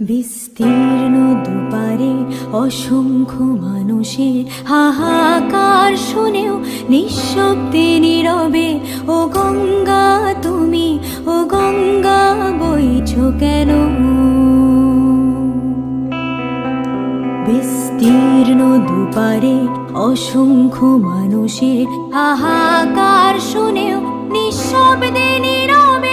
বিস্তীর্ণ দুপারে অসংখ্য মানুষের হাহাকার শুনেও নিঃশব্দে নীরবে ও গঙ্গা তুমি, ও গঙ্গা বইছো কেন? বিস্তীর্ণ দুপারে অসংখ্য মানুষের হাহাকার শুনেও নিঃশব্দে নীরবে